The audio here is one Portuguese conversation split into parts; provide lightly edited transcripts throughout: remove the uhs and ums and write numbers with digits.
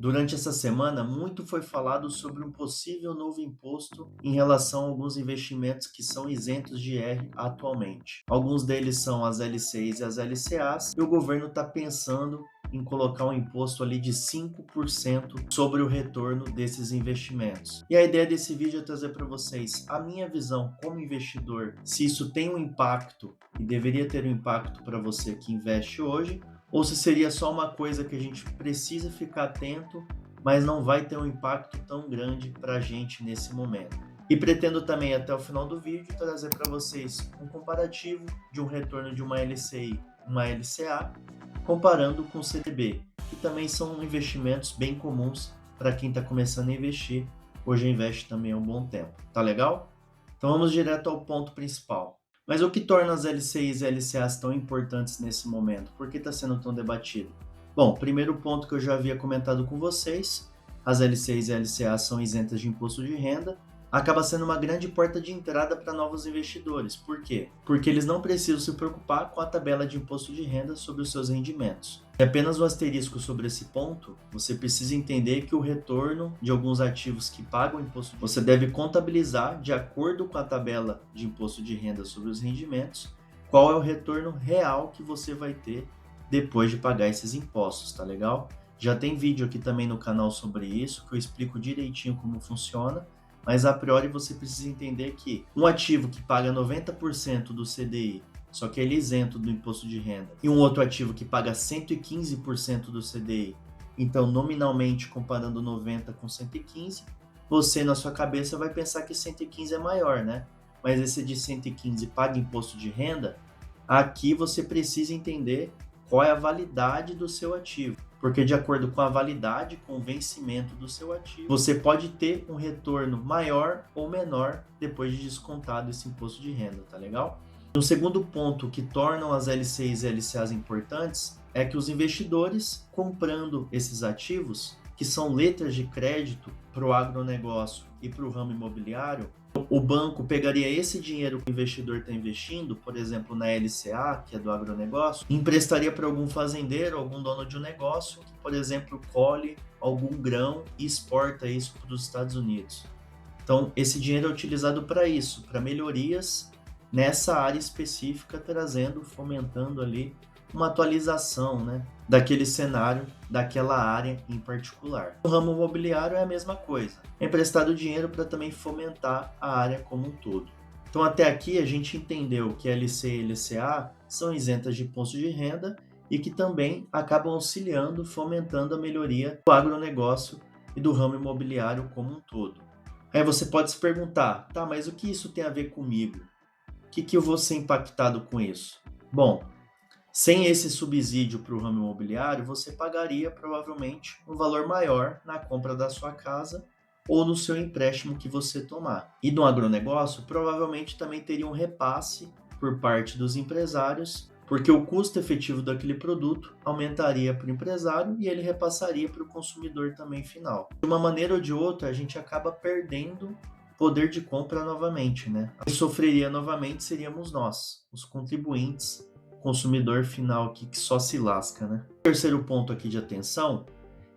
Durante essa semana, muito foi falado sobre um possível novo imposto em relação a alguns investimentos que são isentos de IR atualmente. Alguns deles são as LCIs e as LCAs, e o governo está pensando em colocar um imposto ali de 5% sobre o retorno desses investimentos. E a ideia desse vídeo é trazer para vocês a minha visão como investidor, se isso tem um impacto e deveria ter um impacto para você que investe hoje, ou se seria só uma coisa que a gente precisa ficar atento, mas não vai ter um impacto tão grande para a gente nesse momento. E pretendo também, até o final do vídeo, trazer para vocês um comparativo de um retorno de uma LCI, uma LCA, comparando com o CDB, que também são investimentos bem comuns para quem está começando a investir. Hoje investe também há um bom tempo. Tá legal? Então vamos direto ao ponto principal. Mas o que torna as LCIs e LCAs tão importantes nesse momento? Por que está sendo tão debatido? Bom, primeiro ponto que eu já havia comentado com vocês, as LCIs e LCAs são isentas de imposto de renda, acaba sendo uma grande porta de entrada para novos investidores. Por quê? Porque eles não precisam se preocupar com a tabela de imposto de renda sobre os seus rendimentos. E apenas um asterisco sobre esse ponto, você precisa entender que o retorno de alguns ativos que pagam imposto, você deve contabilizar de acordo com a tabela de imposto de renda sobre os rendimentos, qual é o retorno real que você vai ter depois de pagar esses impostos, tá legal? Já tem vídeo aqui também no canal sobre isso, que eu explico direitinho como funciona, mas a priori você precisa entender que um ativo que paga 90% do CDI, só que ele é isento do imposto de renda, e um outro ativo que paga 115% do CDI, então nominalmente comparando 90 com 115, você na sua cabeça vai pensar que 115 é maior, né? Mas esse de 115 paga imposto de renda, aqui você precisa entender qual é a validade do seu ativo. Porque de acordo com a validade, com o vencimento do seu ativo, você pode ter um retorno maior ou menor depois de descontado esse imposto de renda, tá legal? Um segundo ponto que tornam as LCIs e LCAs importantes é que os investidores comprando esses ativos, que são letras de crédito para o agronegócio e para o ramo imobiliário, o banco pegaria esse dinheiro que o investidor está investindo, por exemplo, na LCA, que é do agronegócio, e emprestaria para algum fazendeiro, algum dono de um negócio, que, por exemplo, colhe algum grão e exporta isso para os Estados Unidos. Então, esse dinheiro é utilizado para isso, para melhorias nessa área específica, fomentando ali uma atualização, né, daquele cenário, daquela área em particular. No ramo imobiliário é a mesma coisa. É emprestado dinheiro para também fomentar a área como um todo. Então até aqui a gente entendeu que LC e LCA são isentas de imposto de renda e que também acabam auxiliando, fomentando a melhoria do agronegócio e do ramo imobiliário como um todo. Aí você pode se perguntar, tá, mas o que isso tem a ver comigo? O que eu vou ser impactado com isso? Bom, sem esse subsídio para o ramo imobiliário, você pagaria provavelmente um valor maior na compra da sua casa ou no seu empréstimo que você tomar. E no agronegócio, provavelmente também teria um repasse por parte dos empresários, porque o custo efetivo daquele produto aumentaria para o empresário e ele repassaria para o consumidor também final. De uma maneira ou de outra, a gente acaba perdendo poder de compra novamente, né? Quem sofreria novamente seríamos nós, os contribuintes, consumidor final aqui que só se lasca, né? O terceiro ponto aqui de atenção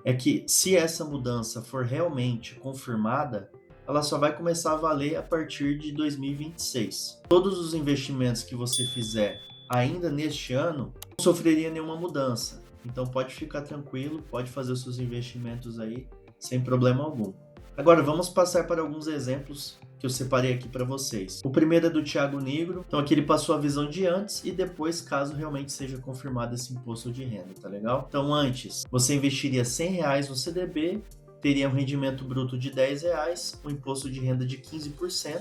é que se essa mudança for realmente confirmada, ela só vai começar a valer a partir de 2026. Todos os investimentos que você fizer ainda neste ano não sofreria nenhuma mudança. Então pode ficar tranquilo, pode fazer os seus investimentos aí sem problema algum. Agora vamos passar para alguns exemplos que eu separei aqui para vocês. O primeiro é do Thiago Negro, então aqui ele passou a visão de antes e depois, caso realmente seja confirmado esse imposto de renda, tá legal? Então antes, você investiria R$100 no CDB, teria um rendimento bruto de R$10, um imposto de renda de 15%,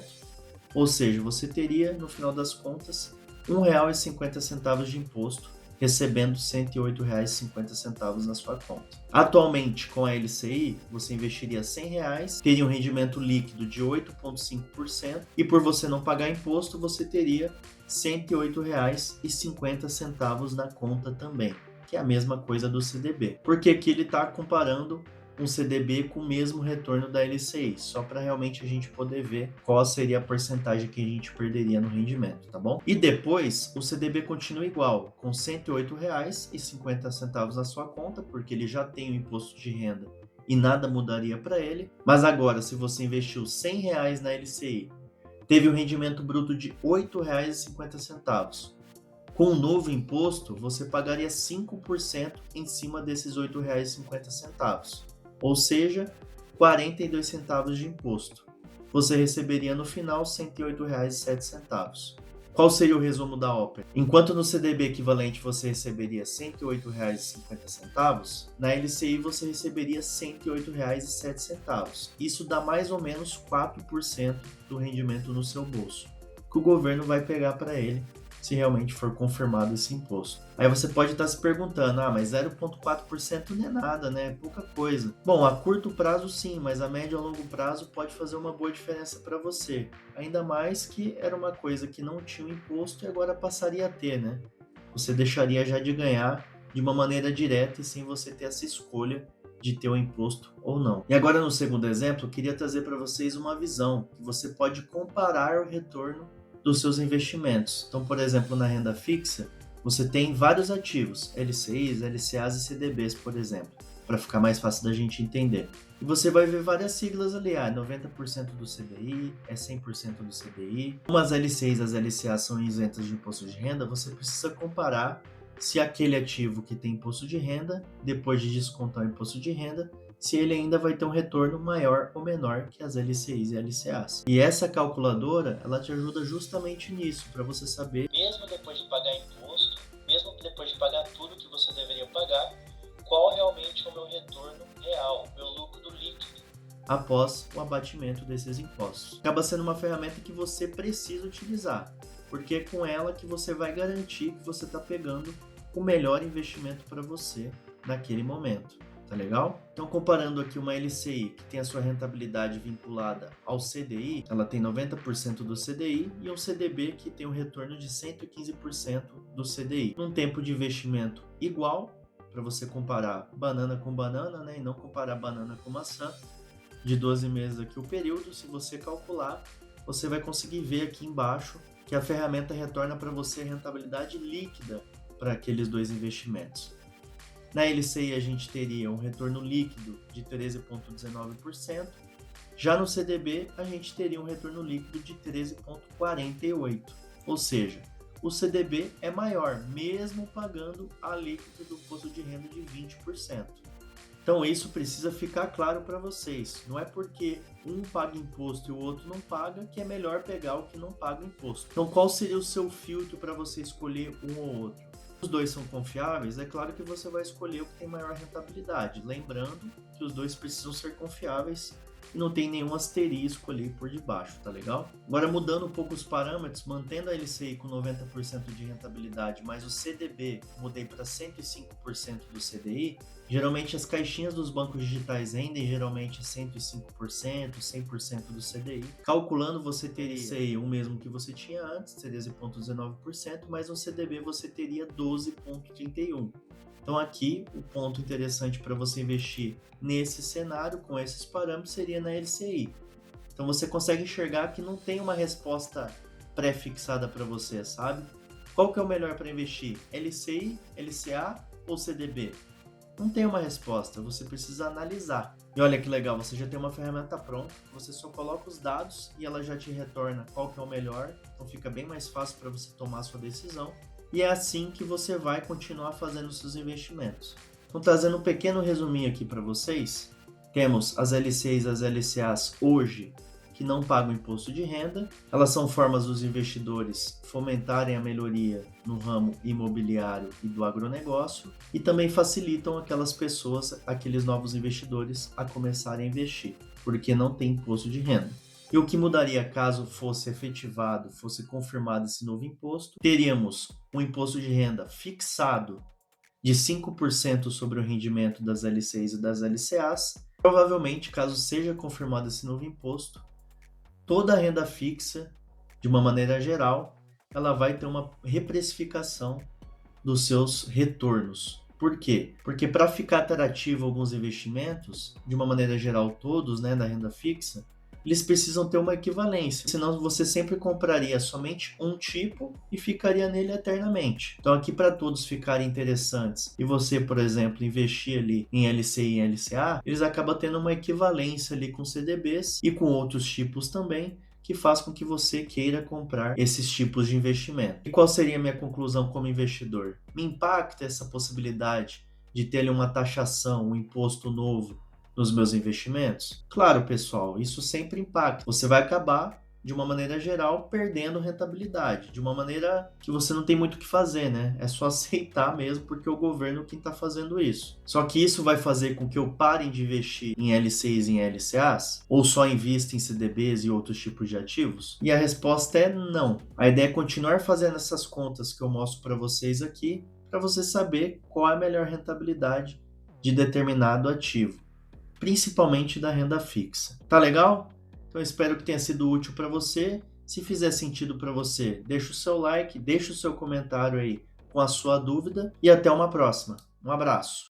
ou seja, você teria, no final das contas, R$1,50 de imposto, recebendo R$108,50 na sua conta. Atualmente, com a LCI, você investiria R$100, teria um rendimento líquido de 8,5% e por você não pagar imposto, você teria R$108,50 na conta também, que é a mesma coisa do CDB. Porque aqui ele está comparando um CDB com o mesmo retorno da LCI, só para realmente a gente poder ver qual seria a porcentagem que a gente perderia no rendimento, tá bom? E depois, o CDB continua igual, com R$108,50 na sua conta, porque ele já tem o imposto de renda e nada mudaria para ele. Mas agora, se você investiu R$ 100 na LCI, teve um rendimento bruto de R$ 8,50. Com o novo imposto, você pagaria 5% em cima desses R$ 8,50, ou seja, 42 centavos de imposto. Você receberia no final R$ 108,07. Qual seria o resumo da ópera? Enquanto no CDB equivalente você receberia R$ 108,50, na LCI você receberia R$ 108,07. Isso dá mais ou menos 4% do rendimento no seu bolso, que o governo vai pegar para ele se realmente for confirmado esse imposto. Aí você pode estar se perguntando, mas 0,4% não é nada, né? É pouca coisa. Bom, a curto prazo sim, mas a médio e a longo prazo pode fazer uma boa diferença para você. Ainda mais que era uma coisa que não tinha imposto e agora passaria a ter, né? Você deixaria já de ganhar de uma maneira direta e sem você ter essa escolha de ter o imposto ou não. E agora no segundo exemplo, eu queria trazer para vocês uma visão que você pode comparar o retorno dos seus investimentos. Então, por exemplo, na renda fixa, você tem vários ativos, LCIs, LCAs e CDBs, por exemplo, para ficar mais fácil da gente entender. E você vai ver várias siglas ali, 90% do CDI, 100% do CDI. Como as LCIs e as LCAs são isentas de imposto de renda, você precisa comparar se aquele ativo que tem imposto de renda, depois de descontar o imposto de renda, se ele ainda vai ter um retorno maior ou menor que as LCIs e LCAs. E essa calculadora, ela te ajuda justamente nisso, para você saber, mesmo depois de pagar imposto, mesmo depois de pagar tudo que você deveria pagar, qual realmente é o meu retorno real, meu lucro líquido, após o abatimento desses impostos. Acaba sendo uma ferramenta que você precisa utilizar, porque é com ela que você vai garantir que você está pegando o melhor investimento para você naquele momento. Tá legal? Então, comparando aqui uma LCI que tem a sua rentabilidade vinculada ao CDI, ela tem 90% do CDI, e um CDB que tem um retorno de 115% do CDI. Num tempo de investimento igual, para você comparar banana com banana, né, e não comparar banana com maçã, de 12 meses aqui o período, se você calcular, você vai conseguir ver aqui embaixo que a ferramenta retorna para você a rentabilidade líquida para aqueles dois investimentos. Na LCI a gente teria um retorno líquido de 13,19%, já no CDB a gente teria um retorno líquido de 13,48%, ou seja, o CDB é maior, mesmo pagando a alíquota do imposto de renda de 20%. Então isso precisa ficar claro para vocês, não é porque um paga imposto e o outro não paga que é melhor pegar o que não paga imposto. Então qual seria o seu filtro para você escolher um ou outro? Os dois são confiáveis, é claro que você vai escolher o que tem maior rentabilidade, lembrando que os dois precisam ser confiáveis e não tem nenhum asterisco ali por debaixo, tá legal? Agora mudando um pouco os parâmetros, mantendo a LCI com 90% de rentabilidade, mas o CDB mudei para 105% do CDI, geralmente as caixinhas dos bancos digitais rendem geralmente 105%, 100% do CDI. Calculando, você teria o mesmo que você tinha antes, 13,19%, mas no CDB você teria 12,31%. Então aqui o ponto interessante para você investir nesse cenário com esses parâmetros seria na LCI. Então você consegue enxergar que não tem uma resposta pré-fixada para você, sabe? Qual que é o melhor para investir? LCI, LCA ou CDB? Não tem uma resposta, você precisa analisar. E olha que legal, você já tem uma ferramenta pronta, você só coloca os dados e ela já te retorna qual que é o melhor, então fica bem mais fácil para você tomar a sua decisão. E é assim que você vai continuar fazendo seus investimentos. Então, trazendo um pequeno resuminho aqui para vocês, temos as LCs e as LCAs hoje que não pagam imposto de renda. Elas são formas dos investidores fomentarem a melhoria no ramo imobiliário e do agronegócio e também facilitam aquelas pessoas, aqueles novos investidores a começarem a investir, porque não tem imposto de renda. E o que mudaria caso fosse efetivado, fosse confirmado esse novo imposto? Teríamos um imposto de renda fixado de 5% sobre o rendimento das LCs e das LCAs. Provavelmente, caso seja confirmado esse novo imposto, toda a renda fixa, de uma maneira geral, ela vai ter uma reprecificação dos seus retornos. Por quê? Porque para ficar atrativo alguns investimentos, de uma maneira geral todos, né, na renda fixa, eles precisam ter uma equivalência, senão você sempre compraria somente um tipo e ficaria nele eternamente. Então aqui para todos ficarem interessantes e você, por exemplo, investir ali em LCI e LCA, eles acabam tendo uma equivalência ali com CDBs e com outros tipos também, que faz com que você queira comprar esses tipos de investimento. E qual seria a minha conclusão como investidor? Me impacta essa possibilidade de ter ali uma taxação, um imposto novo nos meus investimentos? Claro, pessoal, isso sempre impacta. Você vai acabar, de uma maneira geral, perdendo rentabilidade, de uma maneira que você não tem muito o que fazer, né? É só aceitar mesmo, porque é o governo quem está fazendo isso. Só que isso vai fazer com que eu pare de investir em LCs e em LCAs? Ou só invista em CDBs e outros tipos de ativos? E a resposta é não. A ideia é continuar fazendo essas contas que eu mostro para vocês aqui, para você saber qual é a melhor rentabilidade de determinado ativo, principalmente da renda fixa. Tá legal? Então espero que tenha sido útil para você. Se fizer sentido para você, deixa o seu like, deixa o seu comentário aí com a sua dúvida e até uma próxima. Um abraço.